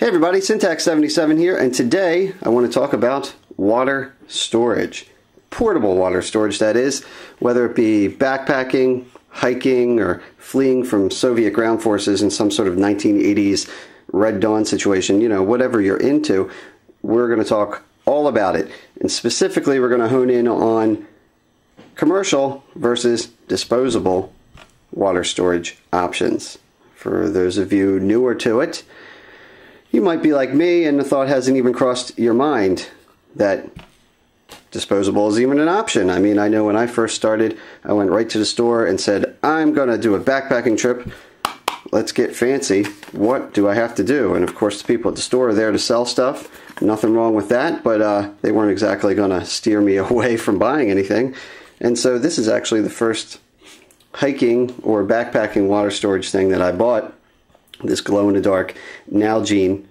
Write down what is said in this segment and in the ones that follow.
Hey everybody, Syntax77 here, and today I want to talk about water storage. Portable water storage, that is, whether it be backpacking, hiking, or fleeing from Soviet ground forces in some sort of 1980s Red Dawn situation, you know, whatever you're into, we're going to talk all about it. And specifically, we're going to hone in on commercial versus disposable water storage options. For those of you newer to it, you might be like me and the thought hasn't even crossed your mind that disposable is even an option. I mean, I know when I first started, I went right to the store and said, I'm going to do a backpacking trip. Let's get fancy. What do I have to do? And of course, the people at the store are there to sell stuff. Nothing wrong with that, but they weren't exactly going to steer me away from buying anything. And so this is actually the first hiking or backpacking water storage thing that I bought. This glow-in-the-dark Nalgene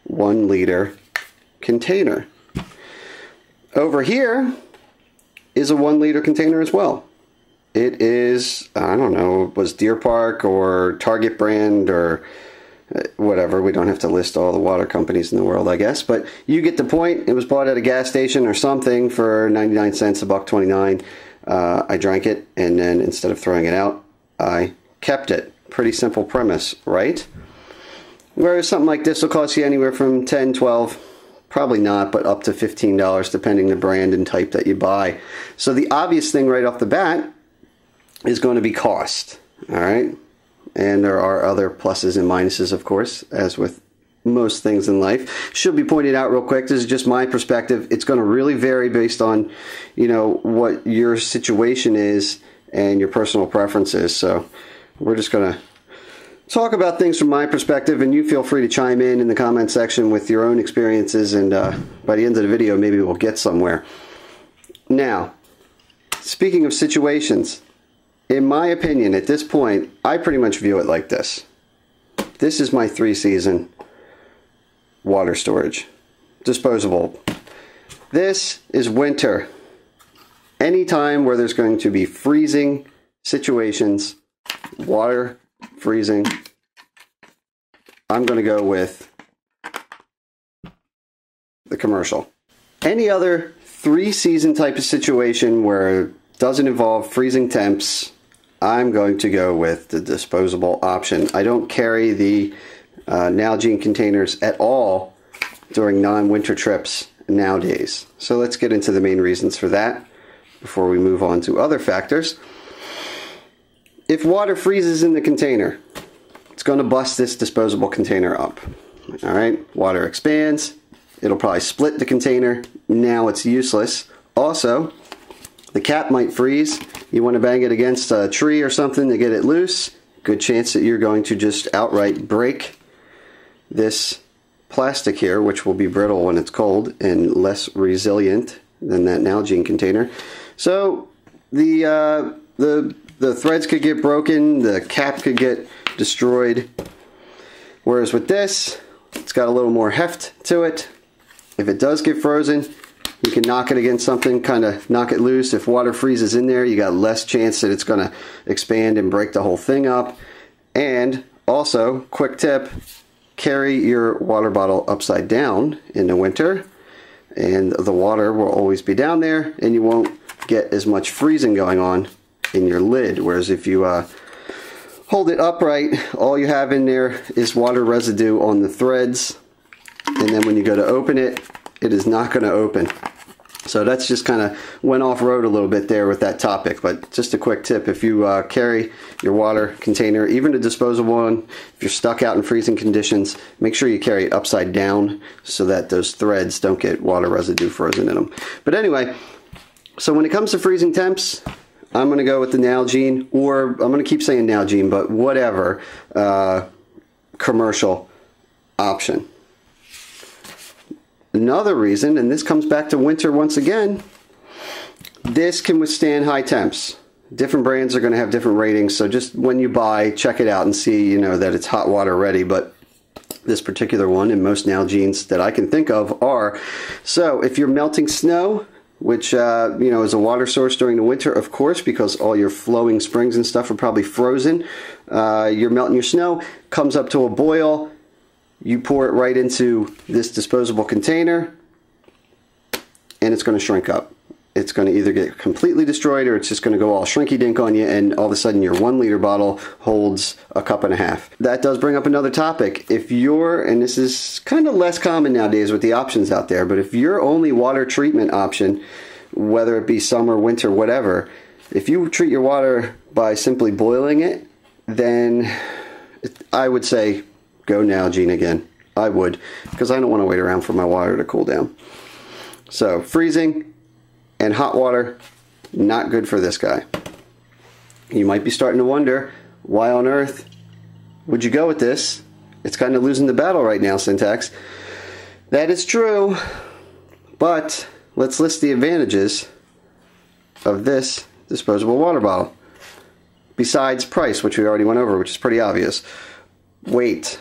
1 liter container. Over here is a 1 liter container as well. It is, I don't know, it was Deer Park or Target brand or whatever. We don't have to list all the water companies in the world, I guess, but you get the point. It was bought at a gas station or something for 99 cents, $1.29. I drank it, and then instead of throwing it out, I kept it. Pretty simple premise, right? Whereas something like this will cost you anywhere from $10, $12, probably not, but up to $15 depending the brand and type that you buy. So the obvious thing right off the bat is going to be cost, all right? And there are other pluses and minuses, of course, as with most things in life. Should be pointed out real quick, this is just my perspective. It's going to really vary based on, you know, what your situation is and your personal preferences. So we're just going to talk about things from my perspective, and you feel free to chime in the comment section with your own experiences, and by the end of the video, maybe we'll get somewhere. Now, speaking of situations, in my opinion, at this point, I pretty much view it like this. This is my 3-season water storage. Disposable. This is winter. Anytime where there's going to be freezing situations, water freezing, I'm going to go with the commercial. Any other 3-season type of situation where it doesn't involve freezing temps, I'm going to go with the disposable option. I don't carry the Nalgene containers at all during non-winter trips nowadays. So let's get into the main reasons for that before we move on to other factors. If water freezes in the container, it's going to bust this disposable container up. All right, water expands. It'll probably split the container. Now it's useless. Also, the cap might freeze. You want to bang it against a tree or something to get it loose. Good chance that you're going to just outright break this plastic here, which will be brittle when it's cold and less resilient than that Nalgene container. So the threads could get broken, the cap could get destroyed. Whereas with this, it's got a little more heft to it. If it does get frozen, you can knock it against something, kind of knock it loose. If water freezes in there, you got less chance that it's going to expand and break the whole thing up. And also, quick tip, carry your water bottle upside down in the winter, and the water will always be down there, and you won't get as much freezing going on in your lid. Whereas if you hold it upright, all you have in there is water residue on the threads, and then when you go to open it, it is not going to open. So that's just kind of went off road a little bit there with that topic, but just a quick tip: if you carry your water container, even a disposable one, if you're stuck out in freezing conditions, make sure you carry it upside down so that those threads don't get water residue frozen in them. But anyway, so when it comes to freezing temps, I'm going to go with the Nalgene, or I'm going to keep saying Nalgene, but whatever commercial option. Another reason, and this comes back to winter once again, this can withstand high temps. Different brands are going to have different ratings, so just when you buy, check it out and see, you know, that it's hot water ready. But this particular one, and most Nalgenes that I can think of, are. So if you're melting snow, which you know, is a water source during the winter, of course, because all your flowing springs and stuff are probably frozen. You're melting your snow, comes up to a boil, You pour it right into this disposable container, and it's going to shrink up. It's going to either get completely destroyed, or it's just going to go all shrinky dink on you, and all of a sudden your 1 liter bottle holds a cup and a half. That does bring up another topic. If you're, and this is kind of less common nowadays with the options out there, but if your only water treatment option, whether it be summer, winter, whatever, if you treat your water by simply boiling it, then I would say go Nalgene again. I would, because I don't want to wait around for my water to cool down. So freezing and hot water, not good for this guy. You might be starting to wonder, why on earth would you go with this? It's kind of losing the battle right now, Syntax. That is true, but let's list the advantages of this disposable water bottle. Besides price, which we already went over, which is pretty obvious. Weight,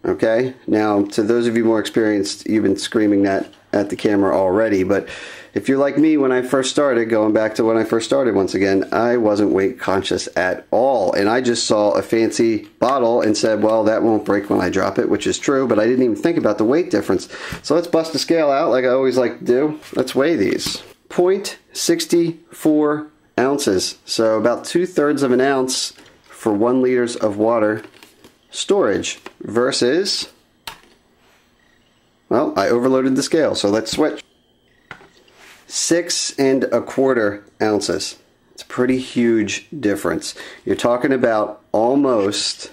okay? Now, to those of you more experienced, you've been screaming that at the camera already, but if you're like me when I first started, going back to when I first started once again, I wasn't weight conscious at all, and I just saw a fancy bottle and said, well, that won't break when I drop it, which is true, but I didn't even think about the weight difference. So let's bust the scale out like I always like to do. Let's weigh these. 0.64 ounces, so about 2/3 of an ounce for 1 liter of water storage versus, well, I overloaded the scale, so let's switch. 6 1/4 ounces. It's a pretty huge difference. You're talking about almost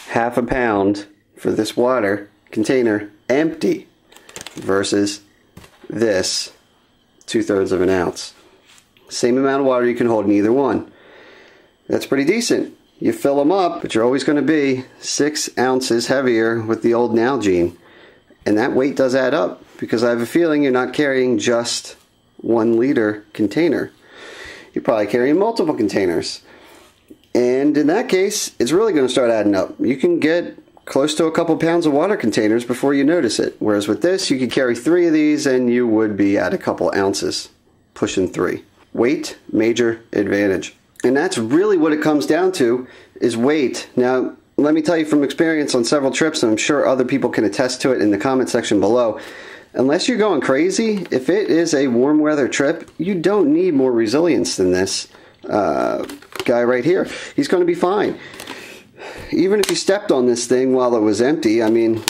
half a pound for this water container empty versus this 2/3 of an ounce. Same amount of water you can hold in either one. That's pretty decent. You fill them up, but you're always going to be 6 ounces heavier with the old Nalgene. And that weight does add up, because I have a feeling you're not carrying just 1 liter container. You're probably carrying multiple containers. And in that case, it's really going to start adding up. You can get close to a couple pounds of water containers before you notice it. Whereas with this, you could carry 3 of these and you would be at a couple ounces, pushing 3. Weight, major advantage. And that's really what it comes down to, is weight. Now, let me tell you from experience on several trips, and I'm sure other people can attest to it in the comment section below, unless you're going crazy, if it is a warm weather trip, you don't need more resilience than this guy right here. He's going to be fine. Even if you stepped on this thing while it was empty, I mean,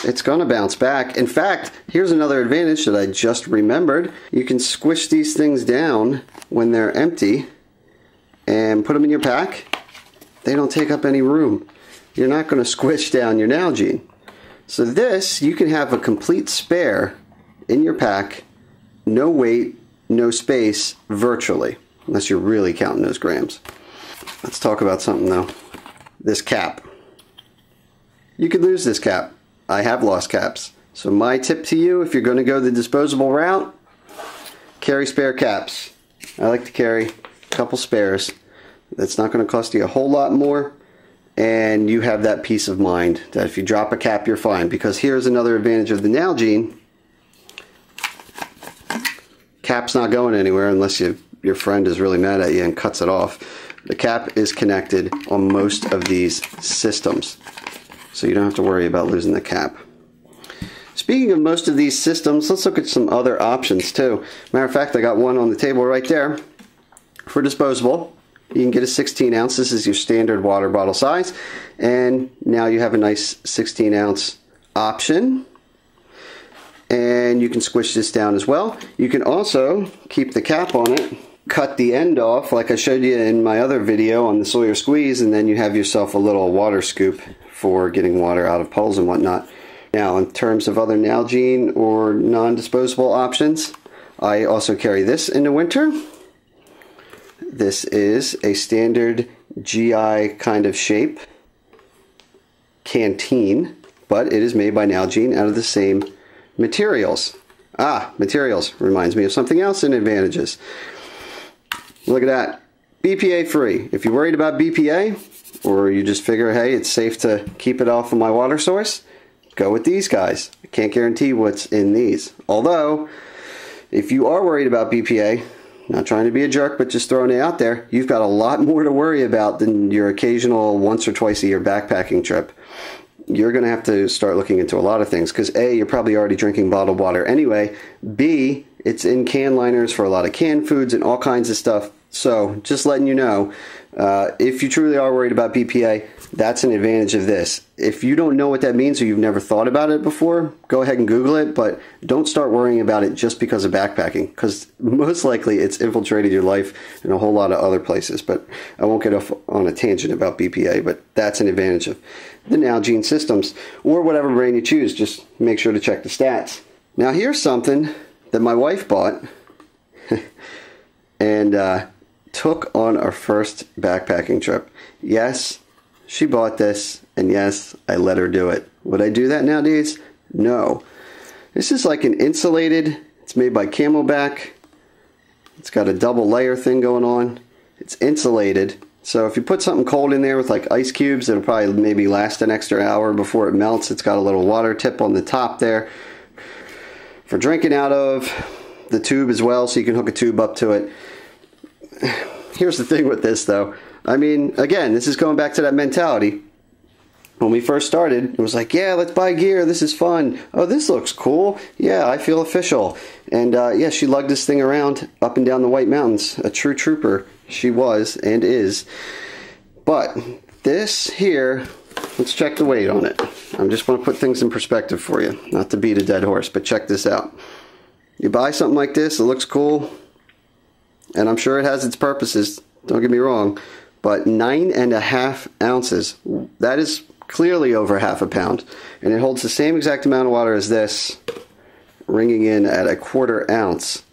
it's going to bounce back. In fact, here's another advantage that I just remembered. You can squish these things down when they're empty and put them in your pack. They don't take up any room. You're not going to squish down your Nalgene. So this, you can have a complete spare in your pack, no weight, no space, virtually, unless you're really counting those grams. Let's talk about something though. This cap. You could lose this cap. I have lost caps. So my tip to you, if you're going to go the disposable route, carry spare caps. I like to carry a couple spares. That's not going to cost you a whole lot more, and you have that peace of mind that if you drop a cap, you're fine. Because here's another advantage of the Nalgene. Cap's not going anywhere unless your friend is really mad at you and cuts it off. The cap is connected on most of these systems, so you don't have to worry about losing the cap. Speaking of most of these systems, let's look at some other options too. Matter of fact, I got one on the table right there for disposable. You can get a 16 ounce. This is your standard water bottle size. And now you have a nice 16 ounce option. And you can squish this down as well. You can also keep the cap on it, cut the end off like I showed you in my other video on the Sawyer squeeze, and then you have yourself a little water scoop for getting water out of poles and whatnot. Now, in terms of other Nalgene or non-disposable options, I also carry this in the winter. This is a standard GI kind of shape canteen, but it is made by Nalgene out of the same materials. Materials reminds me of something else in advantages. Look at that. BPA free. If you're worried about BPA, or you just figure, hey, it's safe to keep it off of my water source, go with these guys. I can't guarantee what's in these. Although, if you are worried about BPA, not trying to be a jerk, but just throwing it out there, you've got a lot more to worry about than your occasional once or twice a year backpacking trip. you're going to have to start looking into a lot of things, because A, you're probably already drinking bottled water anyway. B, it's in can liners for a lot of canned foods and all kinds of stuff. So just letting you know, if you truly are worried about BPA, that's an advantage of this. If you don't know what that means or you've never thought about it before, go ahead and Google it, but don't start worrying about it just because of backpacking, because most likely it's infiltrated your life in a whole lot of other places. But I won't get off on a tangent about BPA, but that's an advantage of the Nalgene systems, or whatever brand you choose. Just make sure to check the stats. Now here's something that my wife bought and took on our first backpacking trip. Yes, she bought this, and yes, I let her do it. Would I do that nowadays? No. This is like an insulated, it's made by Camelbak. It's got a double layer thing going on. It's insulated, so if you put something cold in there with like ice cubes, it'll probably maybe last an extra hour before it melts. It's got a little water tip on the top there for drinking out of, the tube as well, so you can hook a tube up to it. Here's the thing with this though. I mean, again, this is going back to that mentality. When we first started, it was like, yeah, let's buy gear. This is fun. Oh, this looks cool. Yeah, I feel official. And yeah, she lugged this thing around up and down the White Mountains. A true trooper she was and is. But this here, let's check the weight on it. I just want to put things in perspective for you. Not to beat a dead horse, but check this out. You buy something like this, it looks cool, and I'm sure it has its purposes, don't get me wrong, but 9.5 ounces. That is clearly over half a pound, and it holds the same exact amount of water as this, ringing in at a 1/4 ounce.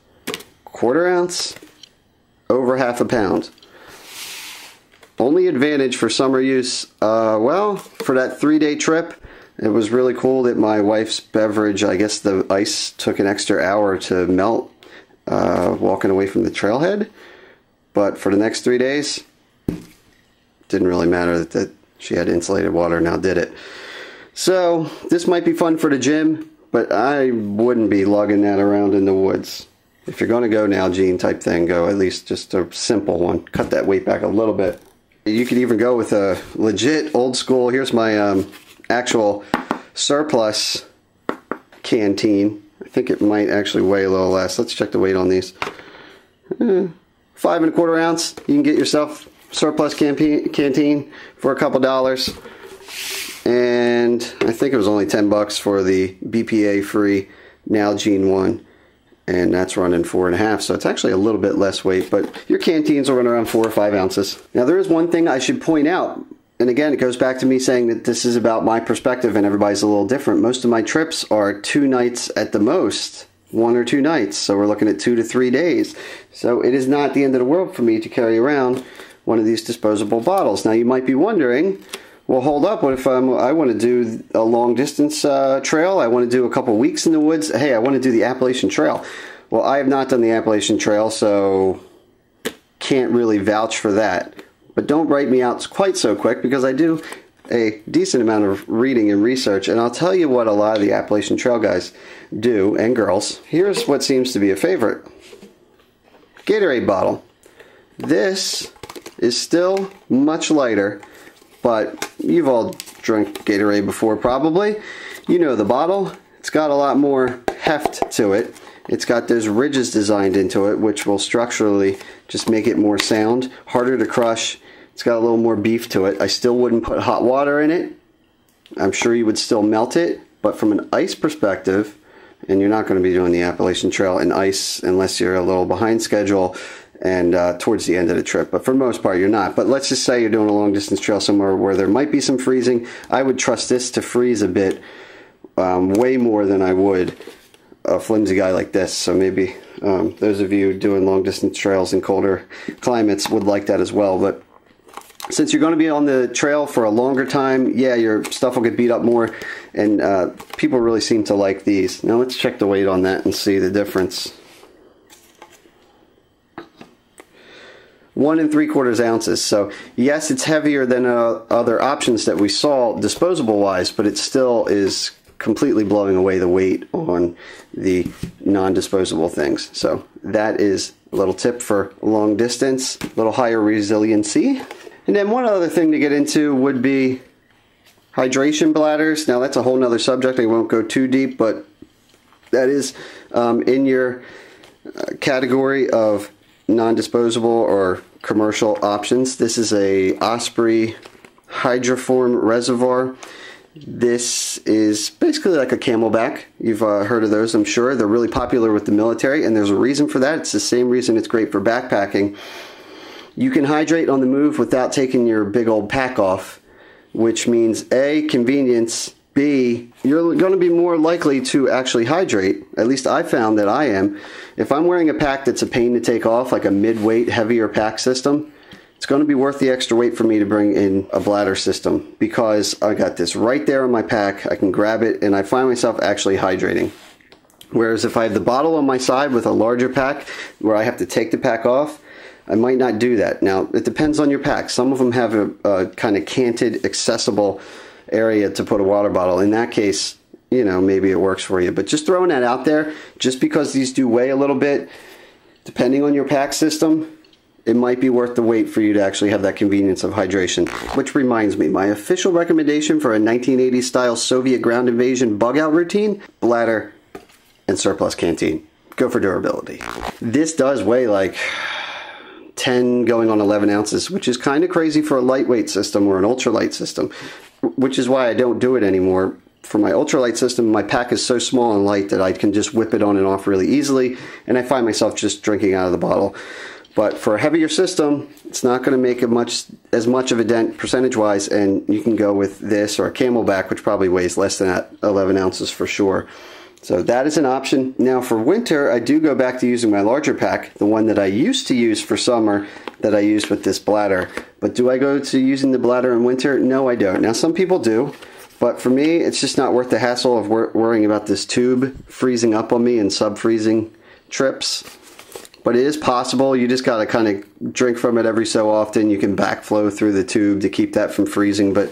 1/4 ounce, over half a pound. Only advantage for summer use, well, for that 3-day trip, it was really cool that my wife's beverage, I guess the ice took an extra hour to melt walking away from the trailhead. But for the next 3 days, didn't really matter that she had insulated water, now did it. So this might be fun for the gym, but I wouldn't be lugging that around in the woods. If you're going to go Nalgene type thing, go at least just a simple one. Cut that weight back a little bit. You could even go with a legit old school, here's my actual surplus canteen. I think it might actually weigh a little less. Let's check the weight on these. 5.25 ounce. You can get yourself surplus canteen for a couple dollars. And I think it was only 10 bucks for the BPA free Nalgene one. And that's running 4.5, so it's actually a little bit less weight, but your canteens will run around 4 or 5 ounces. Now there is one thing I should point out, and again it goes back to me saying that this is about my perspective and everybody's a little different. Most of my trips are 2 nights at the most, 1 or 2 nights, so we're looking at 2 to 3 days. So it is not the end of the world for me to carry around one of these disposable bottles. Now you might be wondering, well, hold up, what if I want to do a long distance trail? I want to do a couple weeks in the woods. Hey, I want to do the Appalachian Trail. Well, I have not done the Appalachian Trail, so can't really vouch for that. But don't write me out quite so quick, because I do a decent amount of reading and research, and I'll tell you what a lot of the Appalachian Trail guys do, and girls. Here's what seems to be a favorite. Gatorade bottle. This is still much lighter, but you've all drank Gatorade before probably. You know the bottle. It's got a lot more heft to it. It's got those ridges designed into it, which will structurally just make it more sound, harder to crush. It's got a little more beef to it. I still wouldn't put hot water in it. I'm sure you would still melt it, but from an ice perspective, and you're not going to be doing the Appalachian Trail in ice unless you're a little behind schedule and towards the end of the trip, but for the most part you're not. But let's just say you're doing a long distance trail somewhere where there might be some freezing. I would trust this to freeze a bit, way more than I would a flimsy guy like this. So maybe those of you doing long distance trails in colder climates would like that as well. But since you're going to be on the trail for a longer time, yeah, your stuff will get beat up more, and people really seem to like these. Now let's check the weight on that and see the difference. 1 3/4 ounces. So yes, it's heavier than other options that we saw disposable wise, but it still is completely blowing away the weight on the non-disposable things. So that is a little tip for long distance, a little higher resiliency. And then one other thing to get into would be hydration bladders. Now that's a whole nother subject. I won't go too deep, but that is in your category of non-disposable or commercial options. This is a Osprey Hydraform Reservoir. This is basically like a Camelbak. You've heard of those, I'm sure. They're really popular with the military, and there's a reason for that. It's the same reason it's great for backpacking. You can hydrate on the move without taking your big old pack off, which means A, convenience, B, you're going to be more likely to actually hydrate. At least I found that I am. If I'm wearing a pack that's a pain to take off, like a mid-weight, heavier pack system, it's going to be worth the extra weight for me to bring in a bladder system, because I got this right there on my pack. I can grab it and I find myself actually hydrating. Whereas if I have the bottle on my side with a larger pack where I have to take the pack off, I might not do that. Now, it depends on your pack. Some of them have a kind of canted, accessible area to put a water bottle. In that case, you know, maybe it works for you. But just throwing that out there, just because these do weigh a little bit, depending on your pack system, it might be worth the wait for you to actually have that convenience of hydration. Which reminds me, my official recommendation for a 1980s style Soviet ground invasion bug out routine, Bladder and surplus canteen. Go for durability. This does weigh like 10 going on 11 ounces, which is kind of crazy for a lightweight system or an ultralight system, which is why I don't do it anymore. For my ultralight system, my pack is so small and light that I can just whip it on and off really easily, and I find myself just drinking out of the bottle. But for a heavier system, it's not going to make as much of a dent percentage-wise, and you can go with this or a Camelbak, which probably weighs less than that, 11 ounces for sure. So that is an option. Now for winter, I do go back to using my larger pack, the one that I used to use for summer that I used with this bladder. But do I go to using the bladder in winter? No, I don't. Now some people do, but for me, it's just not worth the hassle of worrying about this tube freezing up on me and sub-freezing trips. But it is possible. You just got to kind of drink from it every so often. You can backflow through the tube to keep that from freezing, but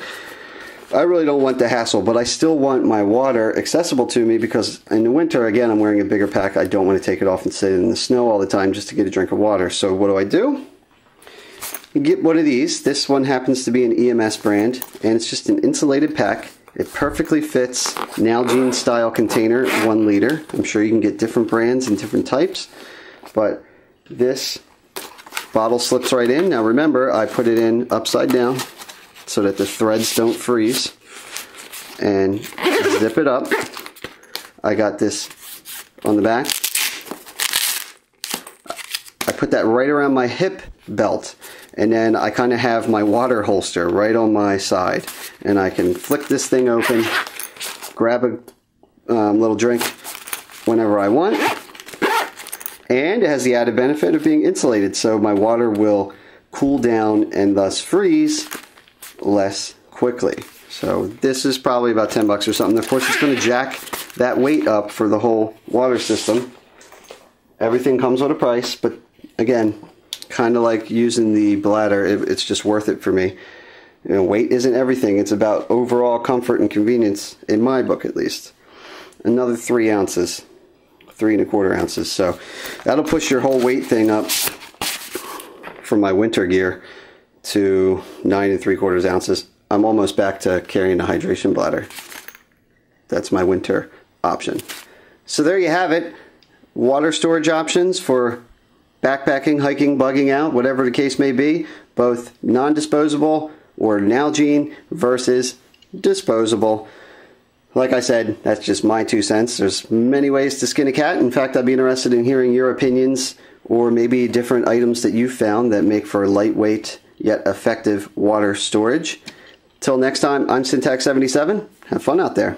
I really don't want the hassle. But I still want my water accessible to me, because in the winter, again, I'm wearing a bigger pack. I don't want to take it off and sit in the snow all the time just to get a drink of water. So what do? You get one of these. This one happens to be an EMS brand, and it's just an insulated pack. It perfectly fits Nalgene style container, 1 liter. I'm sure you can get different brands and different types, but this bottle slips right in. Now remember, I put it in upside down so that the threads don't freeze, and zip it up. I got this on the back. I put that right around my hip belt, and then I kind of have my water holster right on my side, and I can flick this thing open, grab a little drink whenever I want, and it has the added benefit of being insulated, so my water will cool down and thus freeze less quickly. So this is probably about 10 bucks or something. Of course, it's going to jack that weight up for the whole water system. Everything comes with a price, but again, kind of like using the bladder, it's just worth it for me. You know, weight isn't everything. It's about overall comfort and convenience, in my book at least. Another 3 ounces, 3 1/4 ounces. So that'll push your whole weight thing up from my winter gear to 9 3/4 ounces. I'm almost back to carrying a hydration bladder. That's my winter option. So there you have it. Water storage options for backpacking, hiking, bugging out, whatever the case may be. Both non-disposable or Nalgene versus disposable. Like I said, that's just my 2 cents. There's many ways to skin a cat. In fact, I'd be interested in hearing your opinions, or maybe different items that you found that make for lightweight yet effective water storage. Till next time, I'm Syntax77. Have fun out there.